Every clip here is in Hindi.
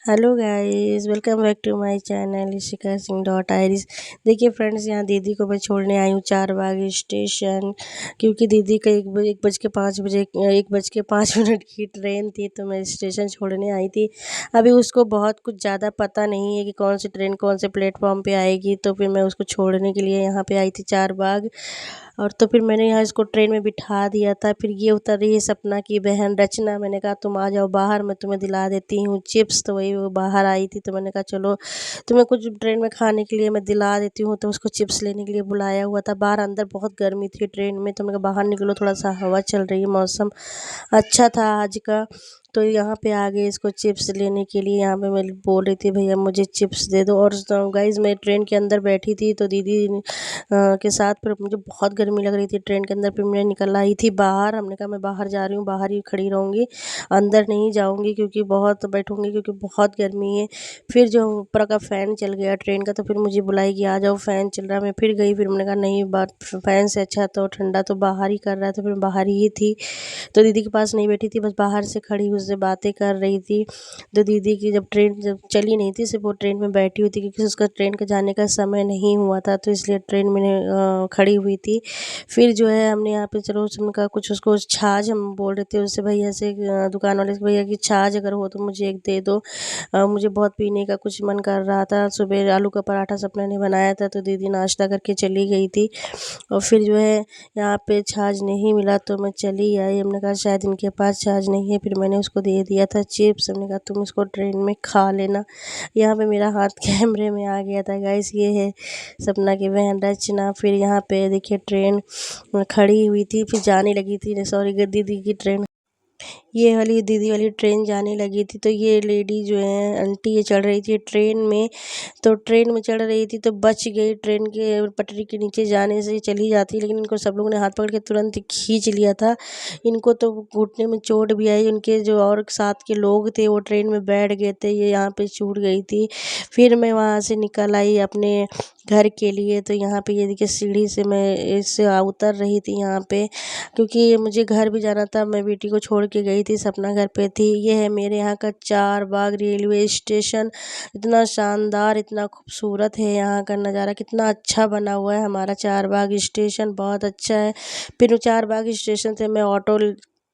Hello guys, welcome back to my channel Ishika Singh dot Iris. देखिए फ्रेंड्स, यहाँ दीदी को मैं छोड़ने आई हूँ चारबाग स्टेशन, क्योंकि दीदी का 1:05 1:05 की ट्रेन थी, तो मैं स्टेशन छोड़ने आई थी। अभी उसको बहुत कुछ ज़्यादा पता नहीं है कि कौन सी ट्रेन कौन से प्लेटफॉर्म पे आएगी, तो फिर मैं उसको छोड़ने के लिए यहाँ पे आई थी चारबाग। और तो फिर मैंने यहाँ इसको ट्रेन में बिठा दिया था। फिर ये उतर रही है सपना की बहन रचना। मैंने कहा तुम आ जाओ बाहर, मैं तुम्हें दिला देती हूँ चिप्स। तो वही वो बाहर आई थी, तो मैंने कहा चलो तुम्हें कुछ ट्रेन में खाने के लिए मैं दिला देती हूँ। तो उसको चिप्स लेने के लिए बुलाया हुआ था। बाहर अंदर बहुत गर्मी थी ट्रेन में, तो मैंने कहा बाहर निकलो, थोड़ा सा हवा चल रही है, मौसम अच्छा था आज का। तो यहाँ पे आ गए इसको चिप्स लेने के लिए। यहाँ पे मैं बोल रही थी भैया मुझे चिप्स दे दो। और गाइज़ मैं ट्रेन के अंदर बैठी थी, तो दीदी के साथ फिर मुझे बहुत गर्मी लग रही थी ट्रेन के अंदर। फिर मैं निकल आई थी बाहर। हमने कहा मैं बाहर जा रही हूँ, बाहर ही खड़ी रहूँगी, अंदर नहीं जाऊँगी क्योंकि बहुत बैठूँगी, क्योंकि बहुत गर्मी है। फिर जो ऊपर का फ़ैन चल गया ट्रेन का, तो फिर मुझे बुलाई कि आ जाओ फ़ैन चल रहा है। मैं फिर गई, फिर मैंने कहा नहीं, बात फ़ैन से अच्छा तो ठंडा तो बाहर ही कर रहा है, तो फिर बाहर ही थी। तो दीदी के पास नहीं बैठी थी, बस बाहर से खड़ी उससे बातें कर रही थी। तो दीदी की जब ट्रेन जब चली नहीं थी, सिर्फ वो ट्रेन में बैठी हुई थी, क्योंकि उसका ट्रेन के जाने का समय नहीं हुआ था, तो इसलिए ट्रेन में खड़ी हुई थी। फिर जो है हमने यहाँ पे चलो उसने कहा कुछ उसको छाछ, हम बोल रहे थे उससे भैया से दुकान वाले से, भैया की छाछ अगर हो तो मुझे एक दे दो। मुझे बहुत पीने का कुछ मन कर रहा था। सुबह आलू का पराठा सपना ने बनाया था, तो दीदी नाश्ता करके चली गई थी। और फिर जो है यहाँ पे छाछ नहीं मिला, तो मैं चली आई। हमने कहा शायद इनके पास छाछ नहीं है। फिर मैंने उसको दे दिया था चिप्स। हमने कहा तुम इसको ट्रेन में खा लेना। यहाँ पे मेरा हाथ कैमरे में आ गया था गाइस। ये है सपना की बहन रचना। फिर यहाँ पे देखिए ट्रेन खड़ी हुई थी, फिर जाने लगी थी, सॉरी दीदी की ट्रेन, ये वाली दीदी वाली ट्रेन जाने लगी थी। तो ये लेडी जो है आंटी, ये चढ़ रही थी ट्रेन में। तो ट्रेन में चढ़ रही थी तो बच गई, ट्रेन के पटरी के नीचे जाने से चली जाती, लेकिन इनको सब लोगों ने हाथ पकड़ के तुरंत खींच लिया था। इनको तो घुटने में चोट भी आई। उनके जो और साथ के लोग थे वो ट्रेन में बैठ गए थे, ये यहाँ पे छूट गई थी। फिर मैं वहाँ से निकल आई अपने घर के लिए। तो यहाँ पे ये देखिए सीढ़ी से मैं इससे उतर रही थी यहाँ पे, क्योंकि मुझे घर भी जाना था। मैं बेटी को छोड़ के गई थी, सपना घर पे थी। ये है मेरे यहाँ का चारबाग रेलवे स्टेशन। इतना शानदार, इतना खूबसूरत है यहाँ का नज़ारा, कितना अच्छा बना हुआ है हमारा चारबाग स्टेशन, बहुत अच्छा है। फिर चारबाग स्टेशन से मैं ऑटो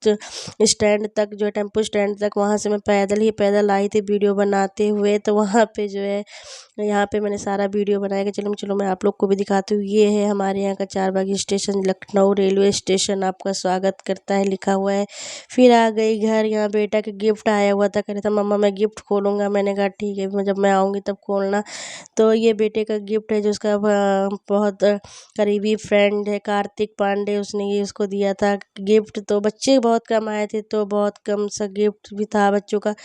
स्टैंड तक, जो है टेम्पो स्टैंड तक, वहाँ से मैं पैदल आई थी वीडियो बनाते हुए। तो वहाँ पे जो है यहाँ पे मैंने सारा वीडियो बनाया कि चलो चलो मैं आप लोग को भी दिखाती हूँ। ये है हमारे यहाँ का Charbagh station, Lucknow railway station आपका स्वागत करता है लिखा हुआ है। फिर आ गई घर। यहाँ बेटा के गिफ्ट आया हुआ था, कह रहा था मम्मा मैं गिफ्ट खोलूँगा। मैंने कहा ठीक है, जब मैं आऊँगी तब खोलना। तो ये बेटे का गिफ्ट है, जो उसका बहुत करीबी फ्रेंड है कार्तिक पांडे, उसने ये उसको दिया था गिफ्ट। तो बच्चे बहुत कम आए थे, तो बहुत कम सा गिफ्ट भी था बच्चों का।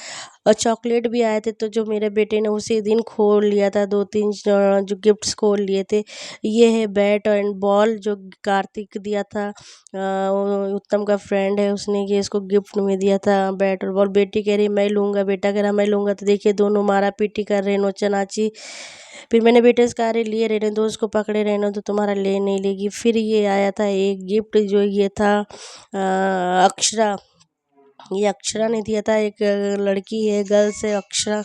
और चॉकलेट भी आए थे, तो जो मेरे बेटे ने उसी दिन खोल लिया था, 2-3 जो गिफ्ट्स खोल लिए थे। ये है बैट एंड बॉल, जो कार्तिक दिया था, वो उत्तम का फ्रेंड है, उसने ये इसको गिफ्ट में दिया था बैट और बॉल। बेटी कह रही मैं लूँगा, बेटा कह रहा मैं लूँगा। तो देखिए दोनों मारा पीटी कर रहे, नोचा नाची। फिर मैंने बेटे से कहा अरे लिए रहने दो, उसको पकड़े रहने दो, तुम्हारा ले नहीं लेगी। फिर ये आया था एक गिफ्ट, जो ये था अक्षरा। ये अक्षरा ने दिया था, एक लड़की है, गर्ल्स है अक्षरा,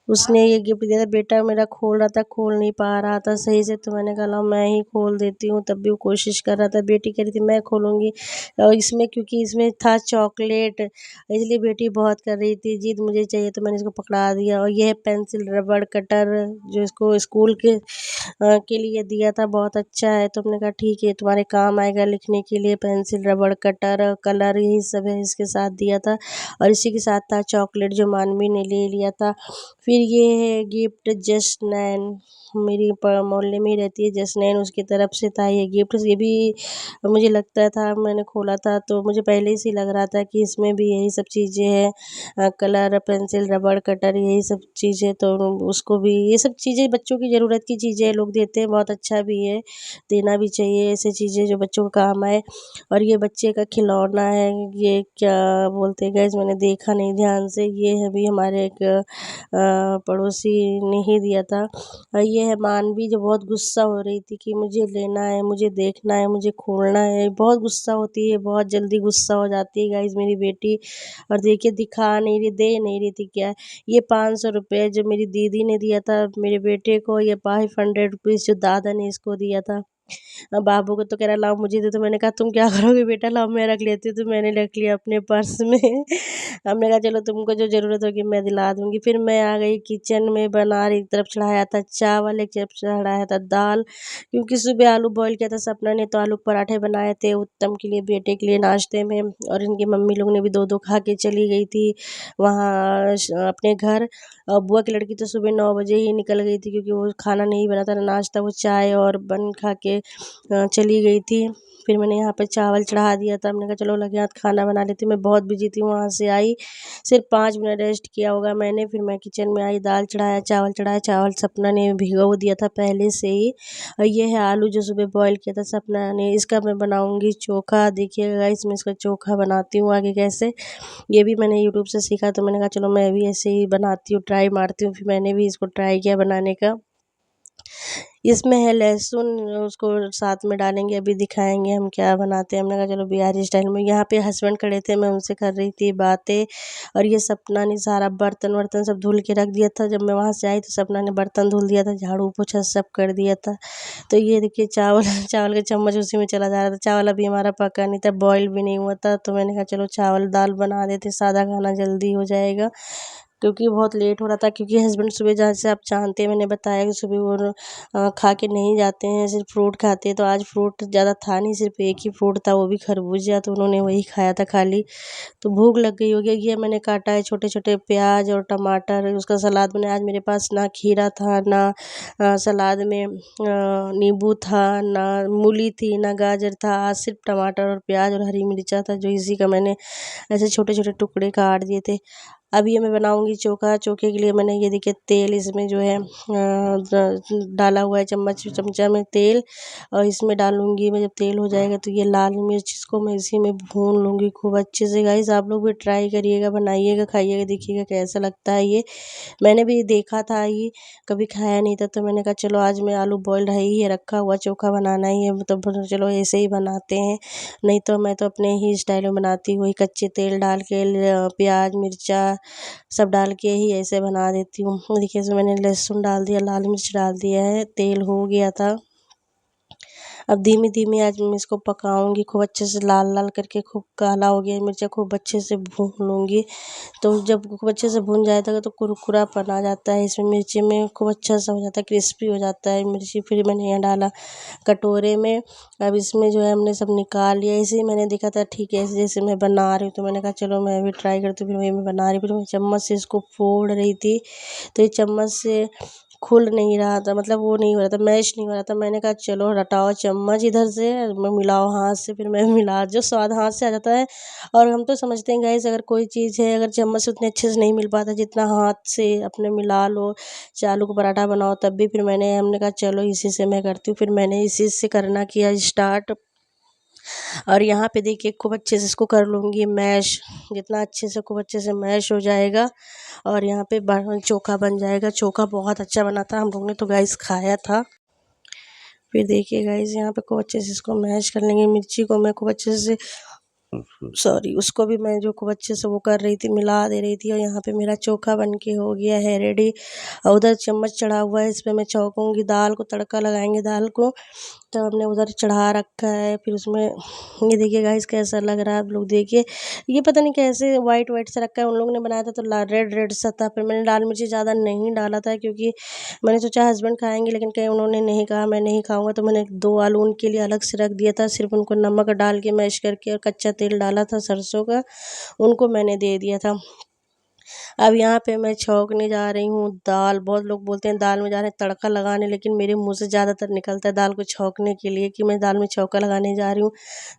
उसने ये गिफ्ट दिया था। बेटा मेरा खोल रहा था, खोल नहीं पा रहा था सही से, तो मैंने कहा लो मैं ही खोल देती हूँ। तब भी वो कोशिश कर रहा था। बेटी कह रही थी मैं खोलूँगी, और इसमें क्योंकि इसमें था चॉकलेट, इसलिए बेटी बहुत कर रही थी जिद मुझे चाहिए, तो मैंने इसको पकड़ा दिया। और ये है पेंसिल रबड़ कटर, जो इसको स्कूल के लिए दिया था, बहुत अच्छा है। तो हमने कहा ठीक है तुम्हारे काम आएगा लिखने के लिए, पेंसिल रबड़ कटर कलर यही सब है, इसके साथ दिया था। और इसी के साथ था चॉकलेट, जो मानवी ने ले लिया था। फिर ये है गिफ्ट जसनैन, मेरी मोहल्ले में ही रहती है जसनैन, उसकी तरफ से था ये गिफ्ट। ये भी मुझे लगता था, मैंने खोला था तो मुझे पहले से ही लग रहा था कि इसमें भी यही सब चीज़ें हैं, कलर पेंसिल रबड़ कटर यही सब चीज़ें। तो उसको भी ये सब चीज़ें बच्चों की ज़रूरत की चीज़ें लोग देते हैं, बहुत अच्छा भी है, देना भी चाहिए ऐसी चीज़ें जो बच्चों को काम आए। और ये बच्चे का खिलौना है, ये क्या बोलते हैं गाइस, मैंने देखा नहीं ध्यान से। ये है भी हमारे एक पड़ोसी ने ही दिया था। ये ये है मानवी, जो बहुत गुस्सा हो रही थी कि मुझे लेना है, मुझे देखना है, मुझे खोलना है। बहुत गुस्सा होती है, बहुत जल्दी गुस्सा हो जाती है गाइस मेरी बेटी। और देखिए दिखा नहीं रही, दे नहीं रही थी क्या। ये 500 रुपये जो मेरी दीदी ने दिया था मेरे बेटे को, ये 500 रुपीज़ जो दादा ने इसको दिया था। बाबू को तो कह रहा लाओ मुझे दे दो। मैंने कहा तुम क्या करोगे बेटा, लाओ मैं रख लेती हूँ। तो मैंने रख लिया अपने पर्स में। हमने कहा चलो तुमको जो ज़रूरत होगी मैं दिला दूँगी। फिर मैं आ गई किचन में, बना रही, एक तरफ चढ़ाया था चावल, एक तरफ चढ़ाया था दाल, क्योंकि सुबह आलू बॉयल किया था सपना ने, तो आलू पराठे बनाए थे उत्तम के लिए, बेटे के लिए नाश्ते में। और इनकी मम्मी लोग ने भी 2-2 खा के चली गई थी वहाँ अपने घर। और बुआ की लड़की तो सुबह 9 बजे ही निकल गई थी, क्योंकि वो खाना नहीं बना था नाश्ता, वो चाय और बन खा के चली गई थी। फिर मैंने यहाँ पे चावल चढ़ा दिया था। हमने कहा चलो लगे हाथ खाना बना लेती हूँ। मैं बहुत बिजी थी, वहाँ से आई सिर्फ 5 मिनट रेस्ट किया होगा मैंने। फिर मैं किचन में आई, दाल चढ़ाया, चावल चढ़ाया। चावल सपना ने भिगो दिया था पहले से ही। और ये है आलू जो सुबह बॉयल किया था सपना ने, इसका मैं बनाऊँगी चोखा। देखिएगा गाइस मैं इसका चोखा बनाती हूँ आगे कैसे। ये भी मैंने यूट्यूब से सीखा, तो मैंने कहा चलो मैं भी ऐसे ही बनाती हूँ, ट्राई मारती हूँ। फिर मैंने भी इसको ट्राई किया बनाने का। इसमें है लहसुन, उसको साथ में डालेंगे, अभी दिखाएंगे हम क्या बनाते हैं। हमने कहा चलो बिहारी स्टाइल में। यहाँ पे हस्बैंड खड़े थे, मैं उनसे कर रही थी बातें। और ये सपना ने सारा बर्तन वर्तन सब धुल के रख दिया था। जब मैं वहाँ से आई तो सपना ने बर्तन धुल दिया था, झाड़ू पोछा सब कर दिया था। तो ये देखिए चावल चावल का चम्मच उसी में चला जा रहा था। चावल अभी हमारा पका नहीं था, बॉयल भी नहीं हुआ था। तो मैंने कहा चलो चावल दाल बना देते, सादा खाना जल्दी हो जाएगा, क्योंकि बहुत लेट हो रहा था। क्योंकि हस्बैंड सुबह, जहाँ से आप जानते हैं, मैंने बताया कि सुबह वो खा के नहीं जाते हैं, सिर्फ फ्रूट खाते हैं। तो आज फ्रूट ज़्यादा था नहीं, सिर्फ एक ही फ्रूट था, वो भी खरबूजा, तो उन्होंने वही खाया था खाली। तो भूख लग गई होगी। ये मैंने काटा है छोटे छोटे प्याज और टमाटर, उसका सलाद बनाया। आज मेरे पास ना खीरा था, ना सलाद में नींबू था, ना मूली थी, ना गाजर था। आज सिर्फ टमाटर और प्याज और हरी मिर्चा था, जो इसी का मैंने ऐसे छोटे छोटे टुकड़े काट दिए थे। अब ये मैं बनाऊंगी चोखा। चोखे के लिए मैंने ये देखिए तेल इसमें जो है डाला हुआ है, चमचा में तेल। और इसमें डालूंगी मैं, जब तेल हो जाएगा तो ये लाल मिर्च, इसको मैं इसी में भून लूँगी खूब अच्छे से। गाइस आप लोग भी ट्राई करिएगा, बनाइएगा, खाइएगा, देखिएगा कैसा लगता है ये। मैंने भी देखा था, ये कभी खाया नहीं था, तो मैंने कहा चलो आज मैं आलू बॉयल है ही है रखा हुआ, चोखा बनाना ही है, तो चलो ऐसे ही बनाते हैं। नहीं तो मैं तो अपने ही स्टाइल में बनाती हूँ, वही कच्चे तेल डाल के प्याज मिर्चा सब डाल के ही ऐसे बना देती हूँ। देखिए इसमें मैंने लहसुन डाल दिया, लाल मिर्च डाल दिया है, तेल हो गया था। अब धीमी धीमी आज मैं इसको पकाऊंगी खूब अच्छे से, लाल लाल करके, खूब काला हो गया मिर्चा, खूब अच्छे से भून लूँगी। तो जब खूब अच्छे से भून जाता है तो कुरकुरापन आ जाता है इसमें, मिर्ची में खूब अच्छा सा हो जाता है, क्रिस्पी हो जाता है मिर्ची। फिर मैंने यहाँ डाला कटोरे में। अब इसमें जो है हमने सब निकाल लिया। ऐसे ही मैंने देखा था ठीक है, ऐसे जैसे मैं बना रही हूँ, तो मैंने कहा चलो मैं भी ट्राई करती हूँ। फिर वही मैं बना रही, फिर मैं चम्मच से इसको फोड़ रही थी, तो ये चम्मच से खुल नहीं रहा था, मतलब वो नहीं हो रहा था, मैश नहीं हो रहा था। मैंने कहा चलो हटाओ चम्मच इधर से, मैं मिलाओ हाथ से। फिर मैं मिला, जो स्वाद हाथ से आ जाता है। और हम तो समझते हैं गाइस, अगर कोई चीज़ है, अगर चम्मच से उतने अच्छे से नहीं मिल पाता जितना हाथ से अपने मिला लो, आलू का पराठा बनाओ तब भी। फिर हमने कहा चलो इसी से मैं करती हूँ। फिर मैंने इसी से करना किया स्टार्ट। और यहाँ पे देखिए खूब अच्छे से इसको कर लूँगी मैश, जितना अच्छे से खूब अच्छे से मैश हो जाएगा। और यहाँ पे चोखा बन जाएगा। चोखा बहुत अच्छा बना था, हम लोग ने तो गाइस खाया था। फिर देखिए गाइस यहाँ पे खूब अच्छे से इसको मैश कर लेंगे। मिर्ची को मैं खूब अच्छे से, सॉरी, उसको भी मैं जो खूब अच्छे से वो कर रही थी, मिला दे रही थी। और यहाँ पे मेरा चोखा बन के हो गया है रेडी। और उधर चम्मच चढ़ा हुआ है, इस पर मैं छौंकूँगी, दाल को तड़का लगाएंगे दाल को। तो हमने उधर चढ़ा रखा है। फिर उसमें ये देखिए गाइस कैसा लग रहा है, आप लोग देखिए। ये पता नहीं कैसे वाइट वाइट सा रखा है, उन लोगों ने बनाया था तो रेड रेड सा था। फिर मैंने लाल मिर्ची ज़्यादा नहीं डाला था, क्योंकि मैंने सोचा हस्बैंड खाएंगे, लेकिन कहीं उन्होंने नहीं कहा मैं नहीं खाऊंगा। तो मैंने 2 आलू उनके लिए अलग से रख दिया था, सिर्फ उनको नमक डाल के मैश करके, और कच्चा तेल डाला था सरसों का, उनको मैंने दे दिया था। अब यहाँ पे मैं छौंकने जा रही हूँ दाल। बहुत लोग बोलते हैं दाल में जा रहे हैं तड़का लगाने, लेकिन मेरे मुंह से ज़्यादातर निकलता है दाल को छौंकने के लिए, कि मैं दाल में छौंका लगाने जा रही हूँ।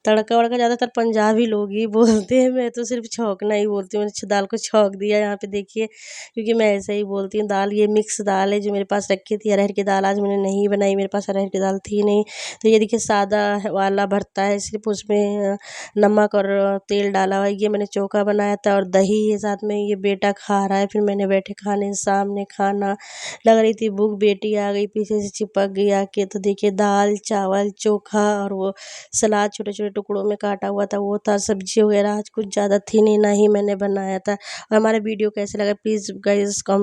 तड़का वड़का ज़्यादातर पंजाबी लोग ही बोलते हैं, मैं तो सिर्फ छौंकना ही बोलती हूँ। मैंने दाल को छौंक दिया यहाँ पे देखिए, क्योंकि मैं ऐसे ही बोलती हूँ। दाल ये मिक्स दाल है जो मेरे पास रखी थी, अरहर की दाल आज मैंने नहीं बनाई, मेरे पास अरहर की दाल थी नहीं। तो ये देखिए सादा वाला भरता है, सिर्फ उसमें नमक और तेल डाला हुआ है। ये मैंने चोखा बनाया था, और दही है साथ में, ये बेटा खा रहा है, फिर मैंने बैठे खाने सामने खाना लग रही थी भूख, बेटी आ गई पीछे से चिपक गई आके। तो देखिए दाल चावल चोखा और वो सलाद छोटे छोटे टुकड़ों में काटा हुआ था वो था, सब्जी वगैरह आज कुछ ज़्यादा थी नहीं, ना ही मैंने बनाया था। और हमारा वीडियो कैसे लगा प्लीज़ गाइस कमेंट